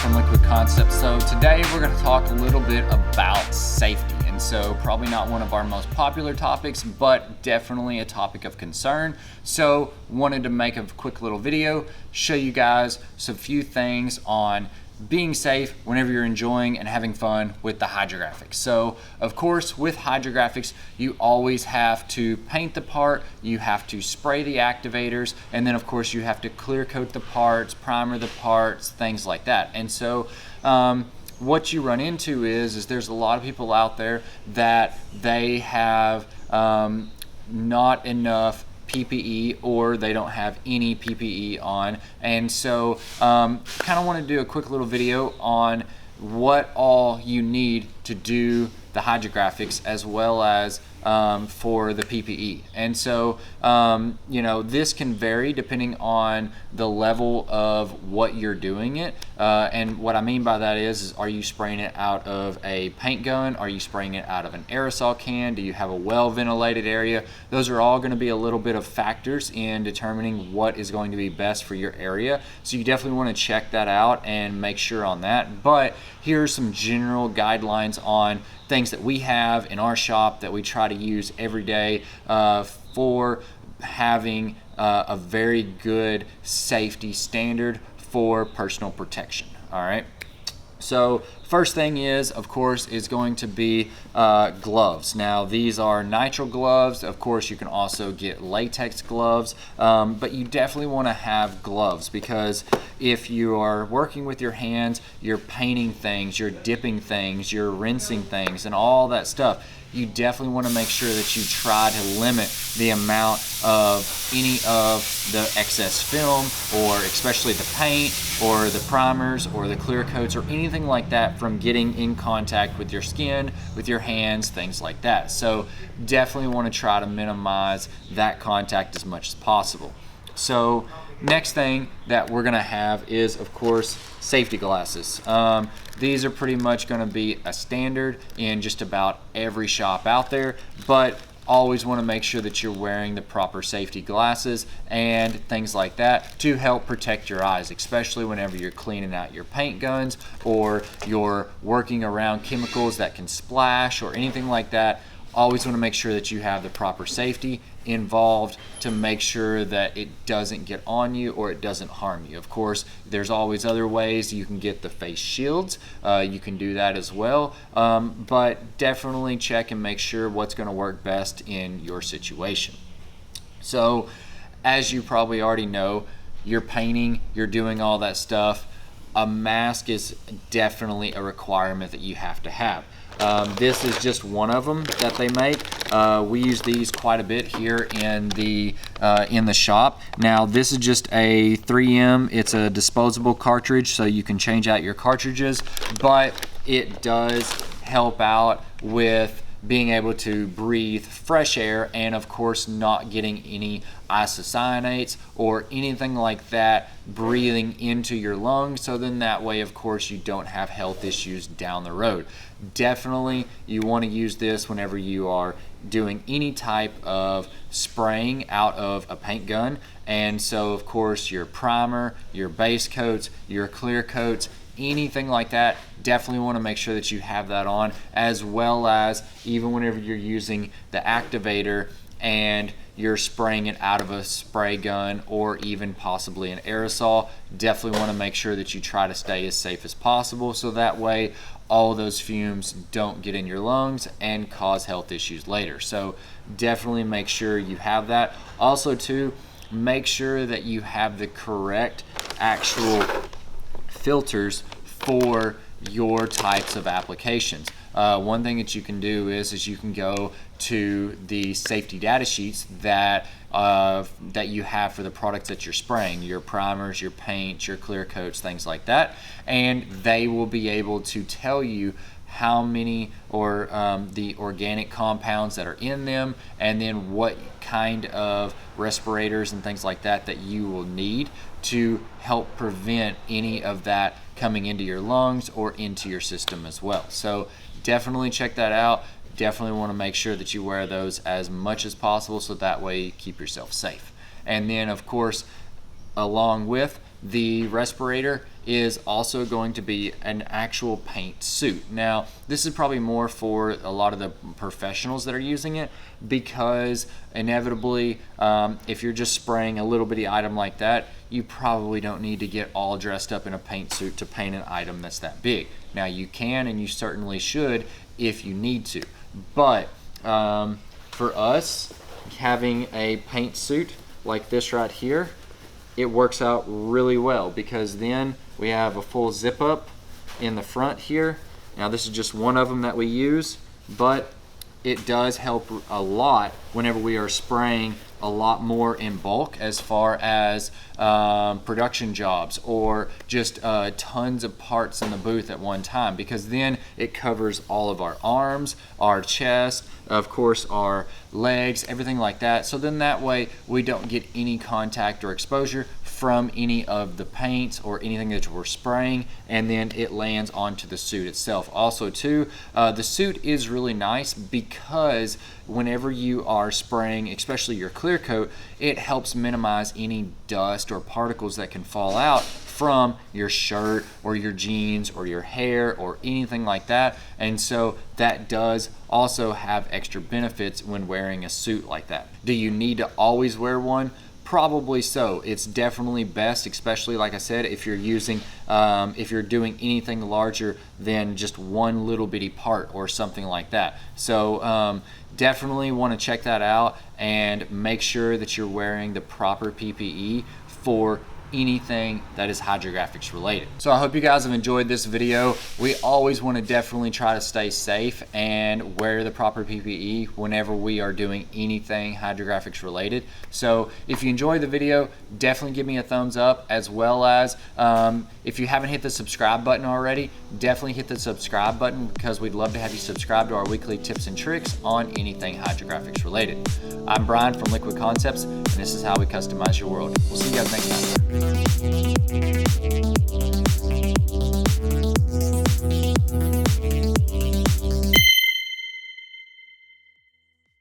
from Liquid Concepts. So today we're going to talk a little bit about safety. And so probably not one of our most popular topics, but definitely a topic of concern. So wanted to make a quick little video, show you guys some few things on being safe whenever you're enjoying and having fun with the Hydrographics. So of course with Hydrographics you always have to paint the part, you have to spray the activators, and then of course you have to clear coat the parts, primer the parts, things like that. And so what you run into is there's a lot of people out there that they have not enough PPE, or they don't have any PPE on. And so kind of want to do a quick little video on what all you need to do the Hydrographics as well as for the PPE. And so you know, this can vary depending on the level of what you're doing it, and what I mean by that is are you spraying it out of a paint gun, are you spraying it out of an aerosol can, do you have a well ventilated area? Those are all going to be a little bit of factors in determining what is going to be best for your area, so you definitely want to check that out and make sure on that. But here are some general guidelines on things that we have in our shop that we try to use every day for having a very good safety standard for personal protection. All right. So first thing is, of course, is going to be gloves. Now these are nitrile gloves. Of course, you can also get latex gloves, but you definitely want to have gloves, because if you are working with your hands, you're painting things, you're dipping things, you're rinsing things, and all that stuff, you definitely want to make sure that you try to limit the amount of any of the excess film, or especially the paint or the primers or the clear coats or anything like that from getting in contact with your skin, with your hands, things like that. So definitely want to try to minimize that contact as much as possible. So next thing that we're going to have is, of course, safety glasses. These are pretty much going to be a standard in just about every shop out there, but always want to make sure that you're wearing the proper safety glasses and things like that to help protect your eyes, especially whenever you're cleaning out your paint guns or you're working around chemicals that can splash or anything like that. Always want to make sure that you have the proper safety involved to make sure that it doesn't get on you or it doesn't harm you. Of course, there's always other ways. You can get the face shields. You can do that as well. But definitely check and make sure what's going to work best in your situation. So as you probably already know, you're painting, you're doing all that stuff. A mask is definitely a requirement that you have to have. This is just one of them that they make. We use these quite a bit here in the shop. Now this is just a 3M. It's a disposable cartridge, so you can change out your cartridges, but it does help out with being able to breathe fresh air and of course not getting any isocyanates or anything like that breathing into your lungs, so then that way of course you don't have health issues down the road. Definitely you want to use this whenever you are doing any type of spraying out of a paint gun. And so of course your primer, your base coats, your clear coats, anything like that, definitely want to make sure that you have that on, as well as even whenever you're using the activator and you're spraying it out of a spray gun or even possibly an aerosol, definitely want to make sure that you try to stay as safe as possible, so that way all of those fumes don't get in your lungs and cause health issues later. So definitely make sure you have that. Also too, make sure that you have the correct actual filters for your types of applications. One thing that you can do is you can go to the safety data sheets that you have for the products that you're spraying, your primers, your paints, your clear coats, things like that, and they will be able to tell you how many or the organic compounds that are in them, and then what kind of respirators and things like that that you will need to help prevent any of that coming into your lungs or into your system as well. So definitely check that out. Definitely want to make sure that you wear those as much as possible, so that way you keep yourself safe. And then of course, along with the respirator is also going to be an actual paint suit. Now, this is probably more for a lot of the professionals that are using it, because inevitably, if you're just spraying a little bitty item like that, you probably don't need to get all dressed up in a paint suit to paint an item that's that big. Now, you can and you certainly should if you need to, but for us, having a paint suit like this right here, it works out really well, because then we have a full zip up in the front here. Now, this is just one of them that we use, but it does help a lot whenever we are spraying a lot more in bulk, as far as production jobs or just tons of parts in the booth at one time, because then it covers all of our arms, our chest, of course our legs, everything like that. So then that way we don't get any contact or exposure from any of the paints or anything that we're spraying, and then it lands onto the suit itself. Also too, the suit is really nice because whenever you are spraying, especially your clear coat, it helps minimize any dust or particles that can fall out from your shirt or your jeans or your hair or anything like that. And so that does also have extra benefits when wearing a suit like that. Do you need to always wear one? Probably so. It's definitely best, especially like I said, if you're using, if you're doing anything larger than just one little bitty part or something like that. So definitely want to check that out and make sure that you're wearing the proper PPE for anything that is hydrographics related. So I hope you guys have enjoyed this video. We always want to definitely try to stay safe and wear the proper PPE whenever we are doing anything hydrographics related. So if you enjoyed the video, definitely give me a thumbs up, as well as if you haven't hit the subscribe button already, definitely hit the subscribe button, because we'd love to have you subscribe to our weekly tips and tricks on anything hydrographics related. I'm Bryan from Liquid Concepts, and this is how we customize your world. We'll see you guys next time.